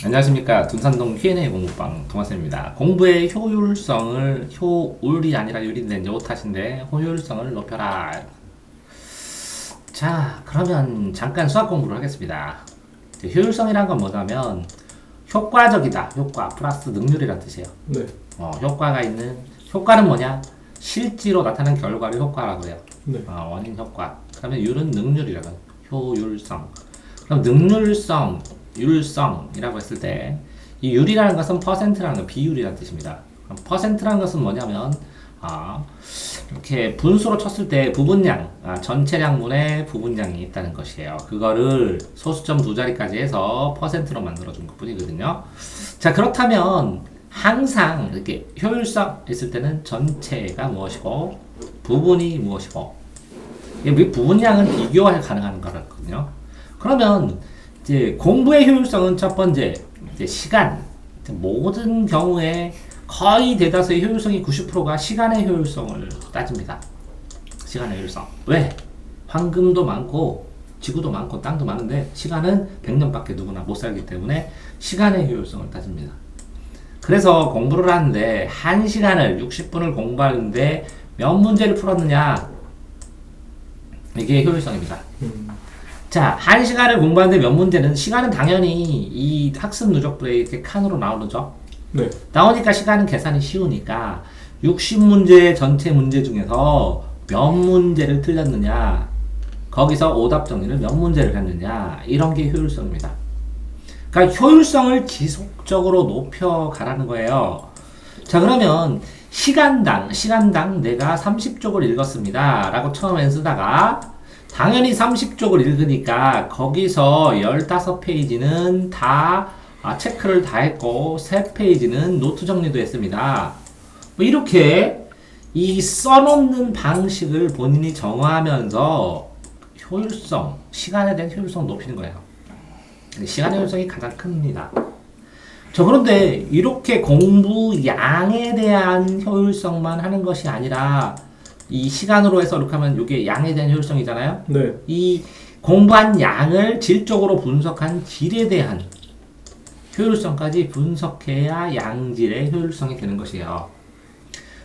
안녕하십니까. 둔산동 Q&A 공부방 동아쌤입니다. 공부의 효율이 아니라 유리인데 이제 오탓인데 효율성을 높여라. 자, 그러면 잠깐 수학 공부를 하겠습니다. 효율성이란 건 뭐냐면 효과적이다. 효과 플러스 능률이란 뜻이에요. 네. 효과가 있는 효과는 뭐냐? 실제로 나타난 결과를 효과라고 해요. 네. 원인 효과. 그러면 율은 능률이라고 해요. 효율성. 그럼 능률성, 율성이라고 했을 때 이 율이라는 것은 퍼센트라는 건 비율이라는 뜻입니다. 그럼 퍼센트라는 것은 뭐냐면 이렇게 분수로 쳤을 때 부분량, 전체량분의 부분량이 있다는 것이에요. 그거를 소수점 두 자리까지 해서 퍼센트로 만들어준 것 뿐이거든요. 자, 그렇다면 항상 이렇게 효율성 있을 때는 전체가 무엇이고 부분이 무엇이고 부분량은 비교가 가능한 거거든요. 그러면 이제 공부의 효율성은 첫 번째 이제 시간, 모든 경우에 거의 대다수의 효율성이 90%가 시간의 효율성을 따집니다. 시간의 효율성. 왜? 황금도 많고 지구도 많고 땅도 많은데 시간은 100년밖에 누구나 못 살기 때문에 시간의 효율성을 따집니다. 그래서 공부를 하는데 1시간을 60분을 공부하는데 몇 문제를 풀었느냐, 이게 효율성입니다. 자, 1시간을 공부하는데 몇 문제는, 시간은 당연히 이 학습 누적부에 이렇게 칸으로 나오죠. 네. 나오니까 시간은 계산이 쉬우니까 60문제 전체 문제 중에서 몇 문제를 틀렸느냐, 거기서 오답 정리를 몇 문제를 했느냐, 이런 게 효율성입니다. 그러니까 효율성을 지속적으로 높여가라는 거예요. 자, 그러면 시간당 내가 30쪽을 읽었습니다 라고 처음엔 쓰다가 당연히 30쪽을 읽으니까 거기서 15페이지는 다 체크를 다 했고 3페이지는 노트 정리도 했습니다. 뭐 이렇게 이 써놓는 방식을 본인이 정하면서 효율성, 시간에 대한 효율성 높이는 거예요. 시간의 효율성이 가장 큽니다. 자, 그런데 이렇게 공부 양에 대한 효율성만 하는 것이 아니라 이 시간으로 해서 이렇게 하면 이게 양에 대한 효율성이잖아요. 네. 이 공부한 양을 질적으로 분석한 질에 대한 효율성까지 분석해야 양질의 효율성이 되는 것이에요.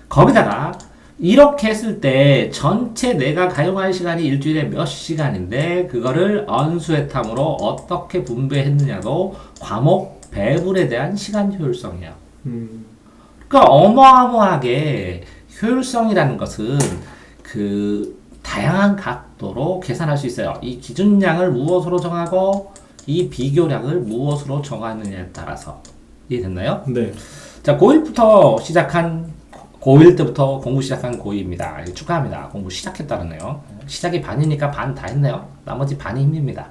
거기다가 이렇게 했을 때 전체 내가 가용할 시간이 일주일에 몇 시간인데 그거를 언수회탐으로 어떻게 분배했느냐도 과목 배분에 대한 시간 효율성이에요. 그러니까 어마어마하게 효율성이라는 것은 그 다양한 각도로 계산할 수 있어요. 이 기준량을 무엇으로 정하고 이 비교량을 무엇으로 정하느냐에 따라서. 이해됐나요? 네. 자, 고1 때부터 공부 시작한 고2입니다. 축하합니다. 공부 시작했다네요. 시작이 반이니까 반 다 했네요. 나머지 반이 힘듭니다.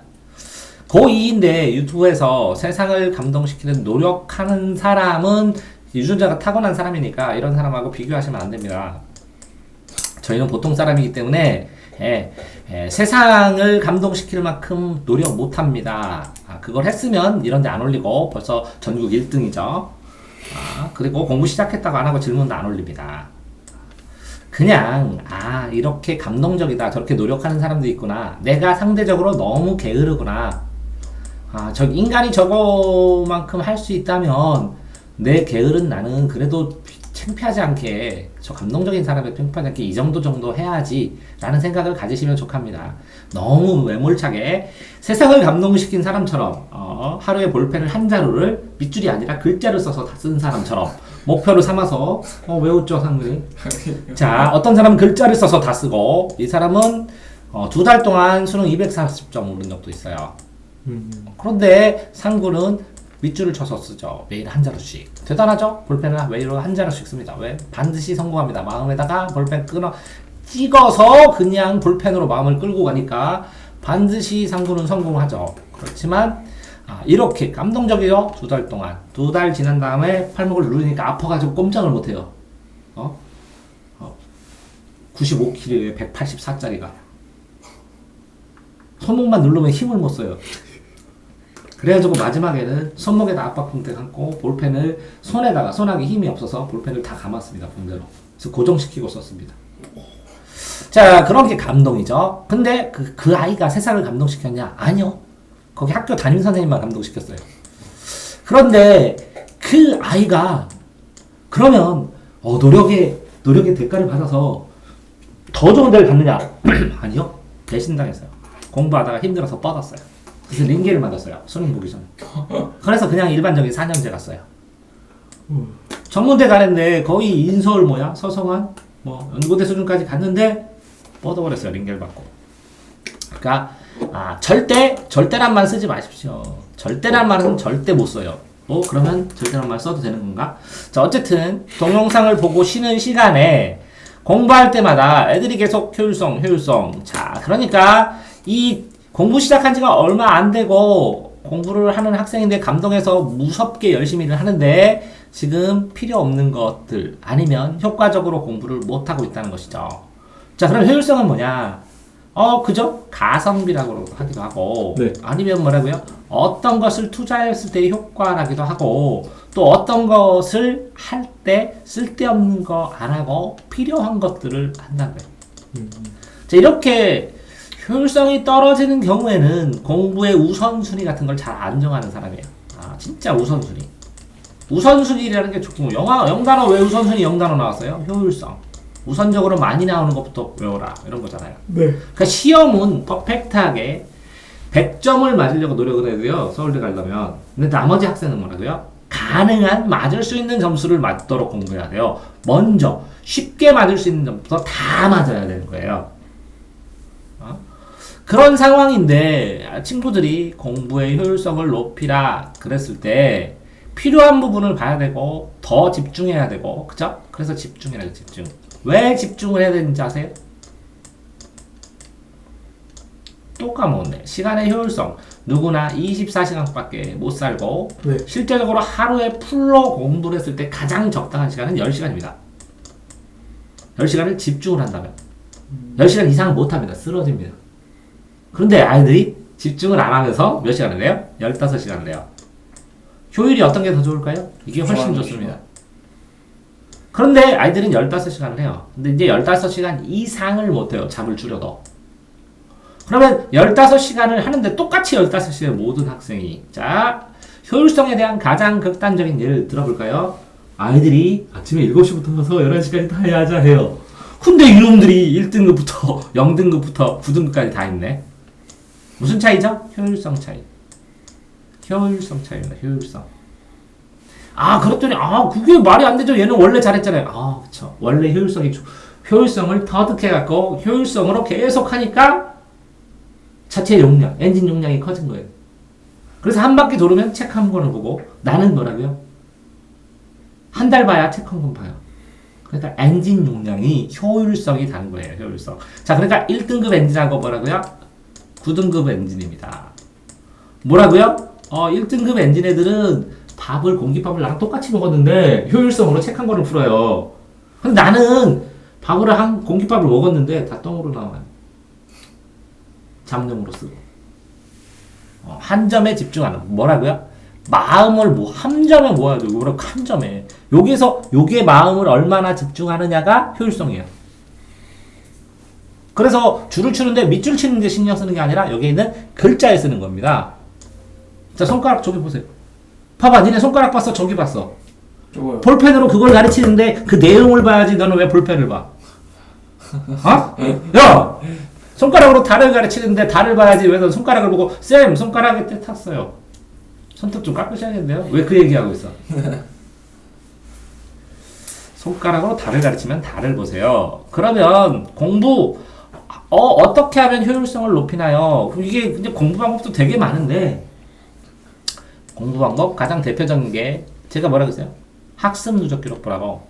고2인데 유튜브에서 세상을 감동시키는 노력하는 사람은 유전자가 타고난 사람이니까 이런 사람하고 비교하시면 안 됩니다. 저희는 보통 사람이기 때문에 세상을 감동시킬 만큼 노력 못합니다. 그걸 했으면 이런 데 안 올리고 벌써 전국 1등이죠. 그리고 공부 시작했다고 안 하고 질문도 안 올립니다. 그냥 이렇게 감동적이다, 저렇게 노력하는 사람도 있구나, 내가 상대적으로 너무 게으르구나, 인간이 저거만큼 할 수 있다면 내 게으른 나는 그래도 창피하지 않게, 저 감동적인 사람에 창피하지 않게 이 정도 해야지 라는 생각을 가지시면 좋답니다. 너무 매몰차게 세상을 감동시킨 사람처럼 하루에 볼펜을 한 자루를 밑줄이 아니라 글자를 써서 다 쓴 사람처럼 목표를 삼아서 왜 웃죠 상들이? 자, 어떤 사람은 글자를 써서 다 쓰고, 이 사람은 2달 동안 수능 240점 오른 적도 있어요. 그런데 상구는 밑줄을 쳐서 쓰죠. 매일 한 자루씩. 대단하죠? 볼펜을 매일 한 자루씩 씁니다. 왜? 반드시 성공합니다. 마음에다가 볼펜 찍어서 그냥 볼펜으로 마음을 끌고 가니까 반드시 상구는 성공하죠. 그렇지만 이렇게 감동적이죠? 2달 동안. 2달 지난 다음에 팔목을 누르니까 아파가지고 꼼짝을 못해요. 95kg에 184짜리가. 손목만 누르면 힘을 못 써요. 그래가지고 마지막에는 손목에다 압박붕대 감고 볼펜을 손하기 힘이 없어서 볼펜을 다 감았습니다. 붕대로. 그래서 고정시키고 썼습니다. 자, 그런 게 감동이죠. 근데 그 아이가 세상을 감동시켰냐? 아니요. 거기 학교 담임선생님만 감동시켰어요. 그런데 그 아이가 그러면 노력의 대가를 받아서 더 좋은 데를 갔느냐? 아니요. 배신당했어요. 공부하다가 힘들어서 뻗었어요. 그래서 링게를 맞았어요. 수능 보기 전에. 그래서 그냥 일반적인 4년제 갔어요. 전문대 가는데 거의 인서울 서성한 연고대 수준까지 갔는데 뻗어버렸어요. 링게를 맞고. 그러니까 절대란 말 쓰지 마십시오. 절대란 말은 절대 못 써요. 그러면 절대란 말 써도 되는 건가? 자, 어쨌든 동영상을 보고 쉬는 시간에 공부할 때마다 애들이 계속 효율성. 자, 그러니까 이 공부 시작한 지가 얼마 안 되고 공부를 하는 학생인데 감동해서 무섭게 열심히 일을 하는데 지금 필요 없는 것들 아니면 효과적으로 공부를 못하고 있다는 것이죠. 자, 그럼 효율성은 뭐냐? 그죠? 가성비라고 하기도 하고, 네. 아니면 뭐라고요? 어떤 것을 투자했을 때의 효과라기도 하고, 또 어떤 것을 할 때 쓸데없는 거 안 하고 필요한 것들을 한다고요. 자, 이렇게 효율성이 떨어지는 경우에는 공부의 우선순위 같은 걸 잘 안 정하는 사람이에요. 진짜 우선순위. 우선순위라는 게 좋고, 영단어 왜 우선순위 영단어 나왔어요? 효율성. 우선적으로 많이 나오는 것부터 외워라. 이런 거잖아요. 네. 그러니까 시험은 퍼펙트하게 100점을 맞으려고 노력을 해야 돼요. 서울대 가려면. 근데 나머지 학생은 뭐라고요? 가능한 맞을 수 있는 점수를 맞도록 공부해야 돼요. 먼저 쉽게 맞을 수 있는 점부터 다 맞아야 되는 거예요. 그런 상황인데 친구들이 공부의 효율성을 높이라 그랬을 때 필요한 부분을 봐야 되고 더 집중해야 되고, 그죠? 그래서 집중이라고 집중. 왜 집중을 해야 되는지 아세요? 또 까먹었네. 시간의 효율성. 누구나 24시간밖에 못 살고, 네. 실제적으로 하루에 풀로 공부를 했을 때 가장 적당한 시간은 10시간입니다. 10시간을 집중을 한다면 10시간 이상은 못합니다. 쓰러집니다. 그런데 아이들이 집중을 안 하면서 몇 시간을 해요? 15시간을 해요. 효율이 어떤 게 더 좋을까요? 이게 훨씬 좋습니다. 그런데 아이들은 15시간을 해요. 근데 이제 15시간 이상을 못해요. 잠을 줄여도. 그러면 15시간을 하는데 똑같이 15시간 모든 학생이. 자, 효율성에 대한 가장 극단적인 예를 들어볼까요? 아이들이 아침에 7시부터 가서 11시까지 다 해야자 해요. 근데 이놈들이 1등급부터 0등급부터 9등급까지 다 있네. 무슨 차이죠? 효율성 차이. 효율성 차이입니다. 효율성. 그랬더니 그게 말이 안 되죠. 얘는 원래 잘했잖아요. 그쵸. 원래 효율성을 터득해갖고 효율성으로 계속 하니까 자체 용량, 엔진 용량이 커진 거예요. 그래서 한 바퀴 돌으면 책 한 권을 보고, 나는 뭐라고요? 한 달 봐야 책 한 권 봐요. 그러니까 엔진 용량이 효율성이 다른 거예요. 효율성. 자, 그러니까 1등급 엔진하고 뭐라고요? 9등급 엔진입니다. 뭐라고요? 1등급 엔진 애들은 공깃밥을 나랑 똑같이 먹었는데 효율성으로 책 한 권을 풀어요. 근데 나는 공깃밥을 먹었는데 다 똥으로 나와요. 잠룡으로 쓰고. 한 점에 집중하는. 뭐라고요? 마음을 한 점에 모아야 되고, 뭐라고 한 점에. 여기에 마음을 얼마나 집중하느냐가 효율성이에요. 그래서 줄을 치는데 밑줄 치는데 신경 쓰는 게 아니라 여기 있는 글자에 쓰는 겁니다. 자, 손가락 저기 보세요. 봐봐, 니네 손가락 봤어? 저기 봤어? 저거요. 볼펜으로 그걸 가르치는데 그 내용을 봐야지. 너는 왜 볼펜을 봐? 야! 손가락으로 달을 가르치는데 달을 봐야지. 왜 너 손가락을 보고, 쌤, 손가락에 때 탔어요. 손톱 좀 깎으셔야겠는데요? 왜 그 얘기하고 있어? 손가락으로 달을 가르치면 달을 보세요. 그러면 공부, 어떻게 하면 효율성을 높이나요? 이게 이제 공부 방법도 되게 많은데, 공부 방법 가장 대표적인 게 제가 뭐라고 했어요? 학습 누적 기록부라고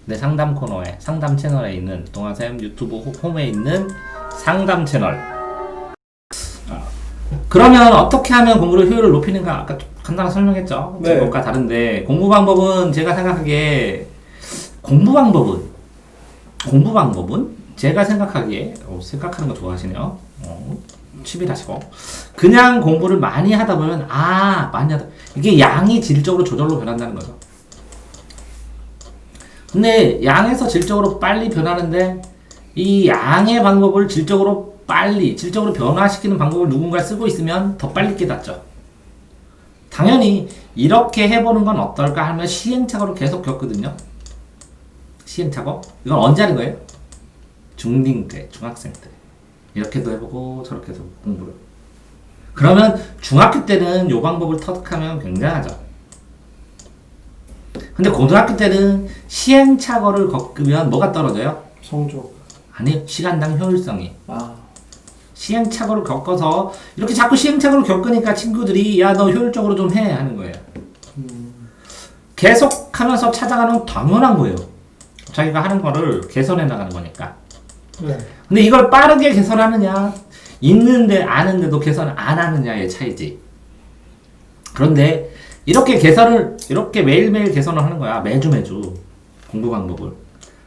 내 상담 코너에, 상담 채널에 있는 동아쌤 유튜브 홈에 있는 상담 채널. 그러면 어떻게 하면 공부를 효율을 높이는가? 아까 간단히 설명했죠. 네. 제것과 다른데 공부 방법은 제가 생각하기에 공부 방법은 제가 생각하기에 생각하는 거 좋아하시네요. 취미라시고 그냥 공부를 많이 하다 보면 이게 양이 질적으로 저절로 변한다는 거죠. 근데 양에서 질적으로 빨리 변하는데 이 양의 방법을 질적으로 변화시키는 방법을 누군가 쓰고 있으면 더 빨리 깨닫죠. 당연히 이렇게 해보는 건 어떨까 하면 시행착오를 계속 겪거든요. 시행착오? 이건 언제 하는 거예요? 중딩 때, 중학생 때. 이렇게도 해보고 저렇게도 해보고 공부를. 그러면 중학교 때는 이 방법을 터득하면 굉장하죠. 근데 고등학교 때는 시행착오를 겪으면 뭐가 떨어져요? 성적. 아니, 시간당 효율성이. 아. 시행착오를 겪어서 이렇게 자꾸 시행착오를 겪으니까 친구들이 야, 너 효율적으로 좀 해 하는 거예요. 계속하면서 찾아가는 당연한 거예요. 자기가 하는 거를 개선해 나가는 거니까. 네. 근데 이걸 빠르게 개선하느냐, 있는데 아는데도 개선을 안 하느냐의 차이지. 그런데 이렇게 개선을, 이렇게 매일매일 개선을 하는 거야. 매주 공부 방법을.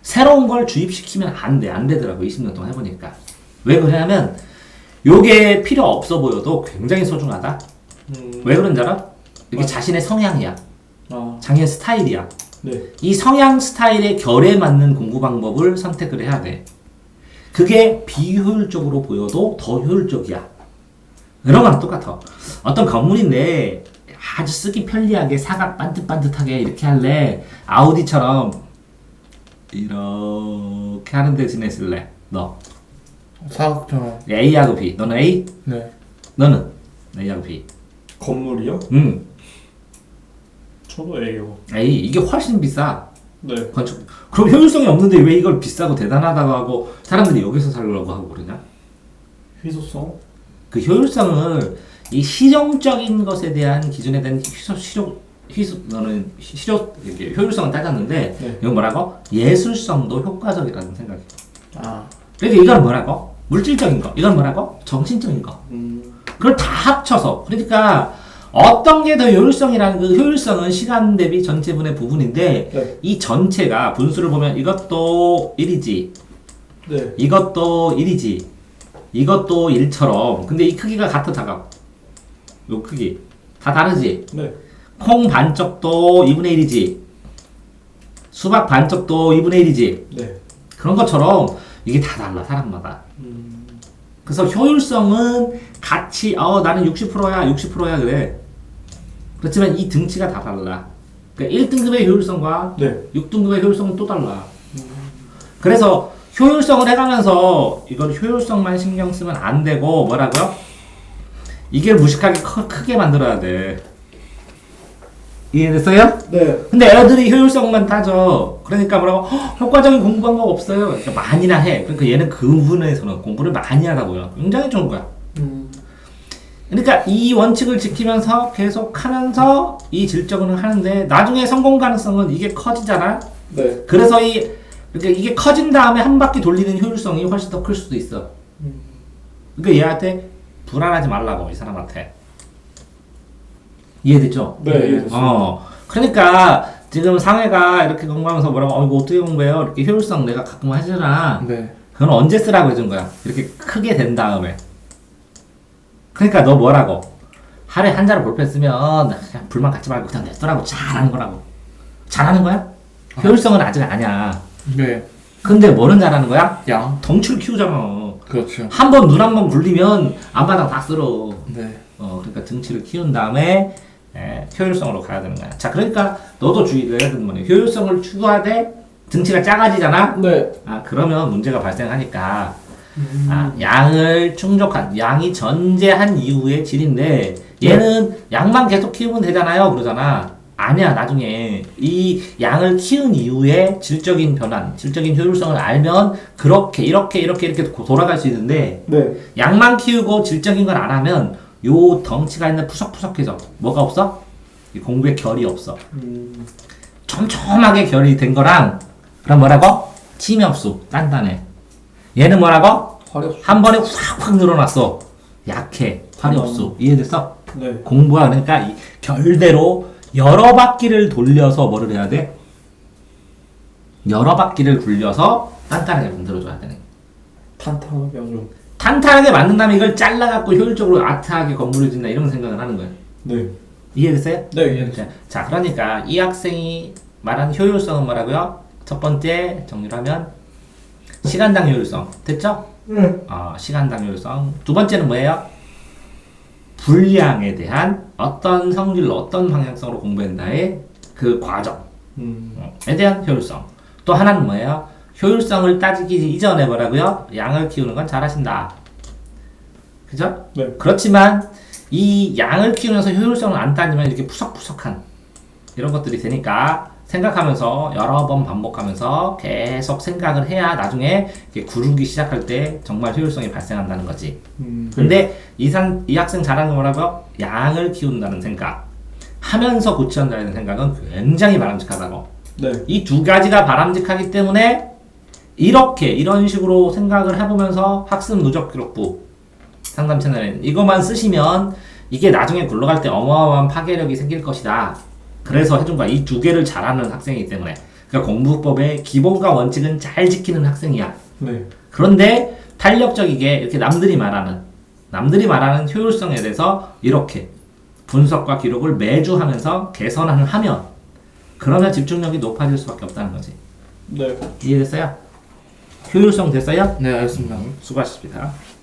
새로운 걸 주입시키면 안 돼. 안 되더라고. 20년 동안 해보니까. 왜 그러냐면 요게 필요 없어 보여도 굉장히 소중하다. 왜 그런지 알아? 이게 자신의 성향이야. 자기의 스타일이야. 네. 이 성향 스타일의 결에 맞는 공부 방법을 선택을 해야 돼. 그게 비효율적으로 보여도 더 효율적이야. 이런 거랑 똑같아. 어떤 건물인데 아주 쓰기 편리하게 사각 반듯반듯하게 이렇게 할래? 아우디처럼 이렇게 하는 데 지냈을래? 너. 사각형. A하고 B. 너는 A? 네. 너는? A하고 B. 건물이요? 저도 A요. A. 이게 훨씬 비싸. 네. 건축. 그럼 효율성이 없는데 왜 이걸 비싸고 대단하다고 하고 사람들이 여기서 살려고 하고 그러냐? 희소성? 그 효율성을 이 실용적인 것에 대한 기준에 대한 너는 이렇게 효율성을 따졌는데 네. 이건 뭐라고? 예술성도 효과적이라는 생각이야. 아. 그러니까 이건 뭐라고? 물질적인 거. 이건 뭐라고? 정신적인 거. 그걸 다 합쳐서. 그러니까 어떤 게 더 효율성이라는 그 효율성은 시간 대비 전체분의 부분인데 네. 이 전체가 분수를 보면 이것도 1이지. 네. 이것도 1이지. 이것도 1처럼. 근데 이 크기가 같아 다가. 요 크기. 다 다르지. 네. 콩 반쪽도 2분의 1이지. 수박 반쪽도 2분의 1이지. 네. 그런 것처럼 이게 다 달라 사람마다. 그래서 효율성은 같이 나는 60%야 60%야 그래. 그렇지만 이 등치가 다 달라. 그러니까 1등급의 효율성과 네. 6등급의 효율성은 또 달라. 그래서 효율성을 해가면서 이걸 효율성만 신경 쓰면 안 되고 뭐라고요? 이게 무식하게 크게 만들어야 돼. 이해됐어요? 네. 근데 애들이 효율성만 따져. 그러니까 뭐라고? 효과적인 공부 방법 없어요. 그러니까 많이나 해. 그러니까 얘는 그 부분에서는 공부를 많이 하다 보여. 굉장히 좋은 거야. 그러니까 이 원칙을 지키면서 계속 하면서 이 질적을 하는데 나중에 성공 가능성은 이게 커지잖아. 네. 그래서 그러니까 이게 커진 다음에 한 바퀴 돌리는 효율성이 훨씬 더 클 수도 있어. 그러니까 얘한테 불안하지 말라고 이 사람한테. 이해됐죠? 네, 이해됐습니다. 그러니까 지금 상해가 이렇게 공부하면서 뭐라고 이거 어떻게 공부해요? 이렇게 효율성 내가 가끔 하잖아. 네. 그건 언제 쓰라고 해준 거야? 이렇게 크게 된 다음에. 그러니까 너 뭐라고? 하루에 한 자루 볼펜 쓰면 그냥 불만 갖지 말고 그냥 냈더라고. 잘하는 거라고. 잘하는 거야? 효율성은 아직 아니야. 네. 근데 뭐는 잘하는 거야? 양. 덩치를 키우잖아. 그렇죠. 한 번 눈 한 번 굴리면 앞바닥 다 쓸어. 네. 그러니까 등치를 키운 다음에 효율성으로 가야 되는 거야. 자, 그러니까 너도 주의를 해야 되는 거네. 효율성을 추구하되 등치가 작아지잖아? 네. 그러면 문제가 발생하니까 양을 양이 전제한 이후의 질인데 얘는 양만 계속 키우면 되잖아요. 그러잖아. 아니야. 나중에 이 양을 키운 이후에 질적인 변환, 질적인 효율성을 알면 그렇게 이렇게 돌아갈 수 있는데 네. 양만 키우고 질적인 걸 안 하면 요 덩치가 있는 푸석푸석해져. 뭐가 없어? 이 공부에 결이 없어. 촘촘하게 결이 된 거랑 그럼 뭐라고? 침이 없어. 단단해. 얘는 뭐라고? 화력. 한 번에 확 늘어났어. 약해. 활이 없어. 이해됐어? 네. 공부가 그러니까 이 결대로 여러 바퀴를 돌려서 뭐를 해야 돼? 여러 바퀴를 굴려서 단단하게 만들어줘야 되네. 탄탄하게 아주. 탄탄하게 만든다면 이걸 잘라갖고 효율적으로 아트하게 건물을 짓나 이런 생각을 하는 거예요. 네. 이해됐어요? 네, 이해됐어요. 자, 그러니까 이 학생이 말한 효율성은 뭐라고요? 첫 번째 정리를 하면 시간당 효율성. 됐죠? 네. 시간당 효율성. 두 번째는 뭐예요? 분량에 대한 어떤 성질로 어떤 방향성으로 공부한다의 그 과정에 대한 효율성. 또 하나는 뭐예요? 효율성을 따지기 이전에 뭐라고요? 양을 키우는 건 잘하신다. 그죠? 네. 그렇지만 이 양을 키우면서 효율성을 안 따지면 이렇게 푸석푸석한 이런 것들이 되니까 생각하면서 여러 번 반복하면서 계속 생각을 해야 나중에 이렇게 구르기 시작할 때 정말 효율성이 발생한다는 거지. 근데 이 학생 잘하는 거 뭐라고요? 양을 키운다는 생각. 하면서 고치한다는 생각은 굉장히 바람직하다고. 네. 이 두 가지가 바람직하기 때문에 이런 식으로 생각을 해보면서 학습 누적 기록부 상담 채널에 이것만 쓰시면 이게 나중에 굴러갈 때 어마어마한 파괴력이 생길 것이다. 그래서 해준 거야. 이 두 개를 잘하는 학생이기 때문에. 그러니까 공부법의 기본과 원칙은 잘 지키는 학생이야. 네. 그런데 탄력적이게 이렇게 남들이 말하는 효율성에 대해서 이렇게 분석과 기록을 매주 하면서 개선을 하면 그러면 집중력이 높아질 수밖에 없다는 거지. 네. 이해됐어요? 효율성 됐어요? 네, 알겠습니다. 수고하셨습니다.